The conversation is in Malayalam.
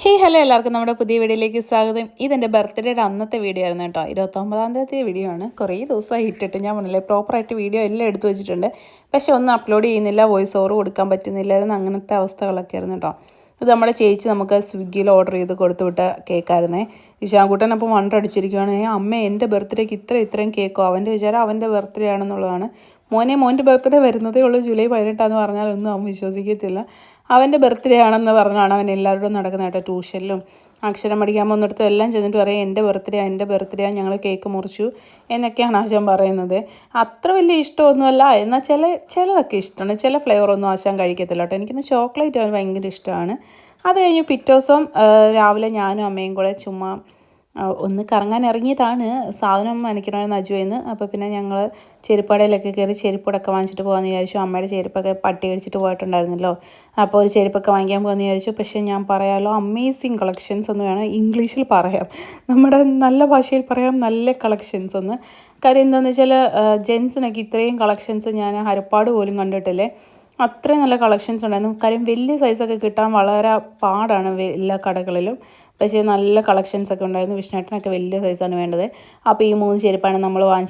ഹലോ എല്ലാവർക്കും നമ്മുടെ പുതിയ വീഡിയോയിലേക്ക് സ്വാഗതം. ഇതെൻ്റെ ബർത്ത്ഡേയുടെ അന്നത്തെ വീഡിയോ ആയിരുന്നു കേട്ടോ. 29-ാം തീയതി വീഡിയോ ആണ്. കുറേ ദിവസമായി ഇട്ടിട്ട് ഞാൻ പറഞ്ഞില്ലേ പ്രോപ്പറായിട്ട് വീഡിയോ എല്ലാം എടുത്തു വെച്ചിട്ടുണ്ട്. പക്ഷെ ഒന്നും അപ്ലോഡ് ചെയ്യുന്നില്ല, വോയിസ് ഓവർ കൊടുക്കാൻ പറ്റുന്നില്ലായിരുന്നു, അങ്ങനത്തെ അവസ്ഥകളൊക്കെ ആയിരുന്നു കേട്ടോ. ഇത് നമ്മുടെ ചേച്ചി നമുക്ക് സ്വിഗ്ഗിയിൽ ഓർഡർ ചെയ്ത് കൊടുത്തു വിട്ട കേക്കായിരുന്നേ. ഇശാൻകുട്ടൻ അപ്പോൾ വണ്ടടിച്ചിരിക്കുകയാണ്, അമ്മ എൻ്റെ ബർത്ത്ഡേക്ക് ഇത്രയും കേക്കോ? അവൻ്റെ വിചാരം അവൻ്റെ ബർത്ത്ഡേ ആണെന്നുള്ളതാണ്. മോൻ്റെ ബർത്ത്ഡേ വരുന്നതേ ഉള്ളൂ, ജൂലൈ 18 പറഞ്ഞാലൊന്നും അവൻ വിശ്വസിക്കത്തില്ല. അവൻ്റെ ബർത്ത്ഡേ ആണെന്ന് പറഞ്ഞാണ് അവൻ എല്ലാവരോടും നടക്കുന്നതായിട്ട്. ട്യൂഷനിലും അക്ഷരം പഠിക്കാൻ പോകുന്നിടത്തും എല്ലാം ചെന്നിട്ട് പറയും എൻ്റെ ബർത്ത്ഡേ ഞങ്ങൾ കേക്ക് മുറിച്ചു എന്നൊക്കെയാണ് ആശാൻ പറയുന്നത്. അത്ര വലിയ ഇഷ്ടമൊന്നുമല്ല, എന്നാൽ ചിലതൊക്കെ ഇഷ്ടമാണ്. ചില ഫ്ലേവറൊന്നും ആശാൻ കഴിക്കത്തില്ല കേട്ടോ. എനിക്കിന്ന് ചോക്ലേറ്റ് അവന് ഭയങ്കര ഇഷ്ടമാണ്. അത് കഴിഞ്ഞ് പിറ്റേ ദിവസം രാവിലെ ഞാനും അമ്മയും കൂടെ ചുമ്മാ ഒന്ന് കറങ്ങാൻ ഇറങ്ങിയതാണ്. സാധനം മനക്കിനായിരുന്നു അജുവെന്ന്. അപ്പോൾ പിന്നെ ഞങ്ങൾ ചെരുപ്പടയിലൊക്കെ കയറി ചെരുപ്പടൊക്കെ വാങ്ങിച്ചിട്ട് പോകാമെന്ന് വിചാരിച്ചു. അമ്മയുടെ ചെരുപ്പൊക്കെ പട്ടി കഴിച്ചിട്ട് പോയിട്ടുണ്ടായിരുന്നല്ലോ, അപ്പോൾ ഒരു ചെരുപ്പൊക്കെ വാങ്ങിക്കാൻ പോകാമെന്ന് വിചാരിച്ചു. പക്ഷേ ഞാൻ പറയാമല്ലോ, അമേസിങ് കളക്ഷൻസ് എന്ന് വേണം ഇംഗ്ലീഷിൽ പറയാം, നമ്മുടെ നല്ല ഭാഷയിൽ പറയാം, നല്ല കളക്ഷൻസ് എന്ന്. കാര്യം എന്താണെന്ന് വെച്ചാൽ ജെൻസിനൊക്കെ ഇത്രയും കളക്ഷൻസ് ഞാൻ ഹരിപ്പാട് പോലും കണ്ടിട്ടില്ലേ. അത്രയും നല്ല കളക്ഷൻസ് ഉണ്ടായിരുന്നു. കാര്യം വലിയ സൈസൊക്കെ കിട്ടാൻ വളരെ പാടാണ് എല്ലാ കടകളിലും. പക്ഷേ നല്ല കളക്ഷൻസൊക്കെ ഉണ്ടായിരുന്നു. വിഷ്ണുവേട്ടനൊക്കെ വലിയ സൈസാണ് വേണ്ടത്. അപ്പോൾ ഈ 3 ചെരുപ്പാണ് നമ്മൾ വാങ്ങിച്ചത്.